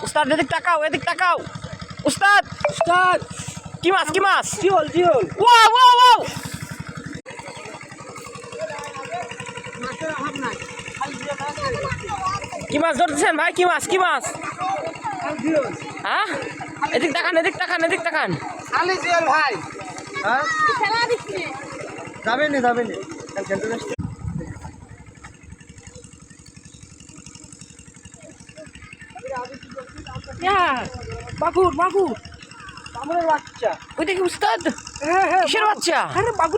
উস্তাদ এদিক তাকাও উস্তাদ কি মাছ জিওল ওয়াও কি মাছ ধরতেছেন ভাই? কি মাছ হ্যাঁ? এদিক তাকান খালি জিওল ভাই। হ্যাঁ যাবেন মাগুর বাচ্চা ওই দেখি উস্তাদ হ্যাঁ কিসের বাচ্চা? আরে বাবু